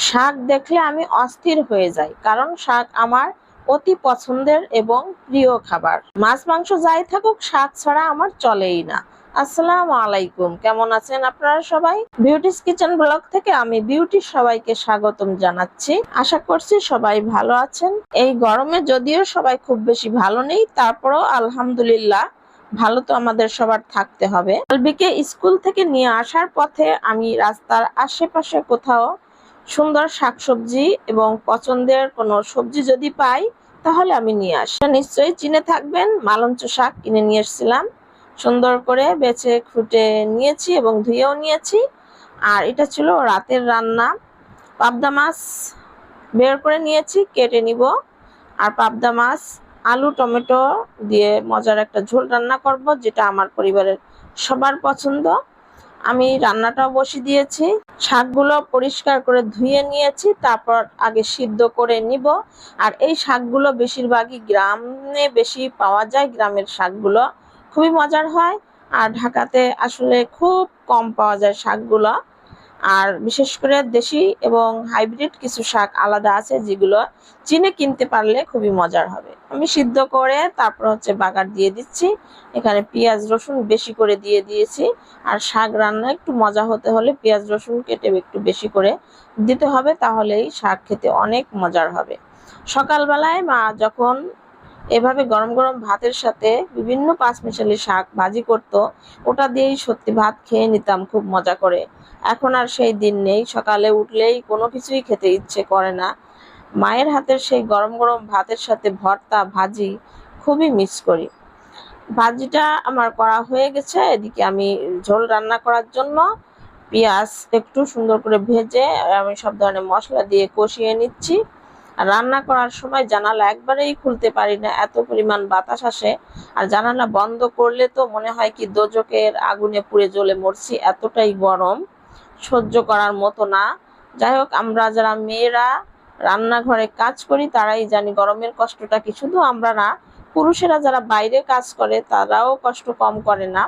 শাক দেখলে আমি অস্থির হয়ে যাই, কারণ শাক আমার অতি পছন্দের এবং প্রিয় খাবার। মাছ মাংস যাই থাকুক, শাক ছাড়া আমার চলেই না। আসসালামু আলাইকুম, কেমন আছেন আপনারা সবাই? বিউটিস কিচেন ব্লগ থেকে আমি বিউটি সবাইকে স্বাগতম জানাচ্ছি। আশা করছি সবাই ভালো আছেন। এই গরমে যদিও সবাই খুব বেশি ভালো নেই, তারপরও আলহামদুলিল্লাহ ভালো তো আমাদের সবার থাকতে হবে। আলবিকে স্কুল থেকে নিয়ে আসার পথে আমি রাস্তার আশেপাশে কোথাও সুন্দর শাকসবজি এবং পছন্দের কোনো সবজি যদি পাই তাহলে আমি নিয়ে আসি। নিশ্চয়ই চিনে থাকবেন, মালঞ্চ শাক কিনে নিয়ে এসেছিলাম। সুন্দর করে বেছে খুঁটে নিয়েছি এবং ধুয়েও নিয়েছি। আর এটা ছিল রাতের রান্না। পাবদা মাছ বের করে নিয়েছি, কেটে নিব। আর পাবদা মাছ আলু টমেটো দিয়ে মজার একটা ঝোল রান্না করব, যেটা আমার পরিবারের সবার পছন্দ। আমি রান্নাটাও বসিয়ে দিয়েছি। শাকগুলো পরিষ্কার করে ধুয়ে নিয়েছি, তারপর আগে সিদ্ধ করে নিব। আর এই শাকগুলো বেশিরভাগই গ্রামে বেশি পাওয়া যায়, গ্রামের শাকগুলো খুবই মজার হয়। আর ঢাকাতে আসলে খুব কম পাওয়া যায় শাকগুলো। আর বিশেষ করে দেশি এবং হাইব্রিড কিছু শাক আলাদা আছে, যেগুলো চিনে কিনতে পারলে খুবই মজার হবে। আমি সিদ্ধ করে তারপর বাগার দিয়ে দিচ্ছি। এখানে পেঁয়াজ রসুন বেশি করে দিয়ে দিয়েছি। আর শাক রান্না একটু মজা হতে হলে পেঁয়াজ রসুন কেটে একটু বেশি করে দিতে হবে, তাহলেই শাক খেতে অনেক মজার হবে। সকালবেলায় মা যখন এভাবে গরম গরম ভাতের সাথে বিভিন্ন পাঁচমিশালি শাক ভাজি করতো, ওটা দিয়েই সত্যি ভাত খেয়ে নিতাম খুব মজা করে। এখন আর সেই দিন নেই। সকালে উঠলেই কোনো কিছুই খেতে ইচ্ছে করে না। মায়ের হাতের সেই গরম গরম ভাতের সাথে ভর্তা ভাজি খুবই মিস করি। ভাজিটা আমার করা হয়ে গেছে। এদিকে আমি ঝোল রান্না করার জন্য পেঁয়াজ একটু সুন্দর করে ভেজে আমি সব ধরনের মশলা দিয়ে কষিয়ে নিচ্ছি। আর রান্না করার সময় জানালা একবারেই খুলতে পারি না, এত পরিমাণ বাতাস আসে। আর জানালা বন্ধ করলে তো মনে হয় কি দোজকের আগুনে পুড়ে জ্বলে মরছি, এতটাই গরম, সহ্য করার মতো না। যাই হোক, আমরা যারা মেয়েরা রান্নাঘরে কাজ করি তারাই জানি গরমের কষ্টটা কি। শুধু আমরা না, পুরুষেরা যারা বাইরে কাজ করে তারাও কষ্ট কম করে না।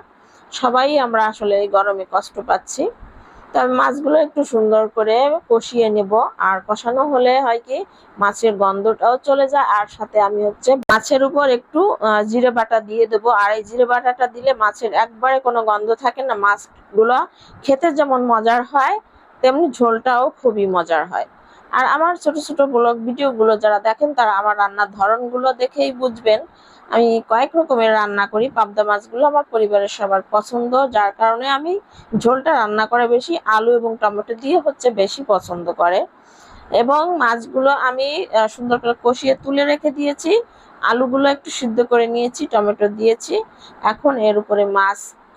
সবাই আমরা আসলে এই গরমে কষ্ট পাচ্ছি। তবে মাছগুলো একটু সুন্দর করে কষিয়ে নেব। আর কষানো হলে হয় কি, মাছের গন্ধটাও চলে যায়। আর সাথে আমি মাছের উপর একটু জিরে বাটা দিয়ে দেবো। আর এই জিরে বাটাটা দিলে মাছের একবারে কোনো গন্ধ থাকে না। মাছগুলো খেতে যেমন মজার হয়, তেমনি ঝোলটাও খুবই মজার হয়। আর আমার ছোট ছোট ব্লগ ভিডিওগুলো যারা দেখেন তারা আমার রান্নার ধরনগুলো দেখেই বুঝবেন আমি কয়েক রকমের রান্না করি। পাবদা মাছগুলো আমার পরিবারের সবার পছন্দ, যার কারণে আমি ঝোলটা রান্না করে বেশি আলু এবং টমেটো দিয়ে বেশি পছন্দ করে। এবং মাছগুলো আমি সুন্দর করে কষিয়ে তুলে রেখে দিয়েছি। আলুগুলো একটু সিদ্ধ করে নিয়েছি, টমেটো দিয়েছি। এখন এর উপরে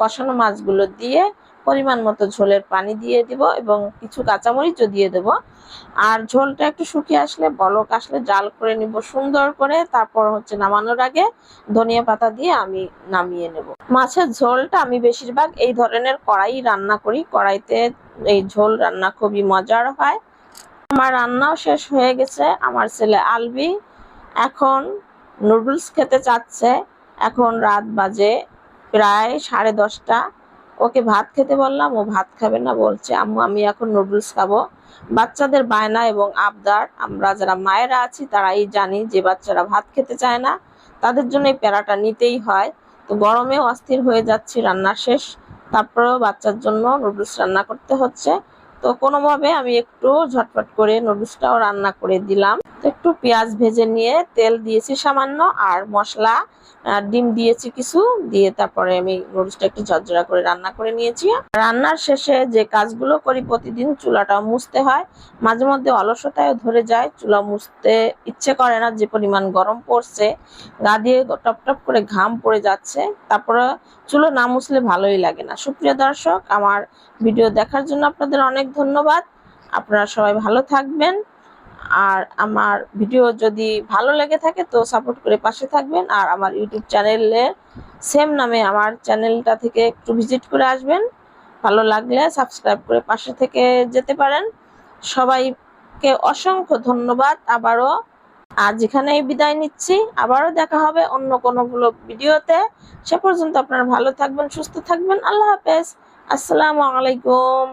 কষানো মাছগুলো দিয়ে পরিমাণ মতো ঝোলের পানি দিয়ে দিব এবং কিছু কাঁচামরিচও দিয়ে দেব। আর ঝোলটা একটু শুকিয়ে আসলে, বলক আসলে জাল করে নিব সুন্দর করে। তারপর নামানোর আগে ধনিয়া পাতা দিয়ে আমি নামিয়ে নেব। মাছের ঝোলটা আমি বেশিরভাগ এই ধরনের কড়াই রান্না করি। কড়াইতে এই ঝোল রান্না খুবই মজার হয়। আমার রান্নাও শেষ হয়ে গেছে। আমার ছেলে আলবি এখন নুডলস খেতে চাচ্ছে। এখন রাত বাজে প্রায় 10:30। ওকে ভাত খেতে বললাম, ও ভাত খাবে না, বলছে আম্মু আমি এখন নুডলস খাবো। বাচ্চাদের বায়না এবং আবদার আমরা যারা মায়েরা আছি তারাই জানি, যে বাচ্চারা ভাত খেতে চায় না তাদের জন্য এই প্যারাটা নিতেই হয়। তো গরমেও অস্থির হয়ে যাচ্ছি, রান্না শেষ, তারপরেও বাচ্চার জন্য নুডলস রান্না করতে হচ্ছে। তো কোনোভাবে আমি একটু ঝটপট করে নুডলসটাও রান্না করে দিলাম। একটু পেঁয়াজ ভেজে নিয়ে তেল দিয়েছি সামান্য, আর মশলা ডিম দিয়েছি কিছু দিয়ে, তারপরে আমি নুডলসটা একটু ঝরঝরা করে রান্না করে নিয়েছি। রান্নার শেষে যে কাজগুলো করি প্রতিদিন, চুলাটাও মুছতে হয়। মাঝে মধ্যে অলসতায় ধরে যায়, চুলা মুছতে ইচ্ছে করে না, যে পরিমাণ গরম পড়ছে, গা দিয়ে টপ টপ করে ঘাম পড়ে যাচ্ছে। তারপরে চুলো না মুছলে ভালোই লাগে না। সুপ্রিয় দর্শক, আমার ভিডিও দেখার জন্য আপনাদের অনেক ধন্যবাদ। আপনারা সবাই ভালো থাকবেন। আর আমার ভিডিও যদি ভালো লেগে থাকে তো সাপোর্ট করে পাশে থাকবেন। আর আমার ইউটিউব চ্যানেলে সেম নামে আমার চ্যানেলটা থেকে একটু ভিজিট করে আসবেন। ভালো লাগলে সাবস্ক্রাইব করে পাশে থেকে যেতে পারেন। সবাইকে অসংখ্য ধন্যবাদ আবারও। আজ এখানেই বিদায় নিচ্ছি। আবারও দেখা হবে অন্য কোনো ভিডিওতে। সে পর্যন্ত আপনারা ভালো থাকবেন, সুস্থ থাকবেন। আল্লাহ হাফেজ। আসসালামু আলাইকুম।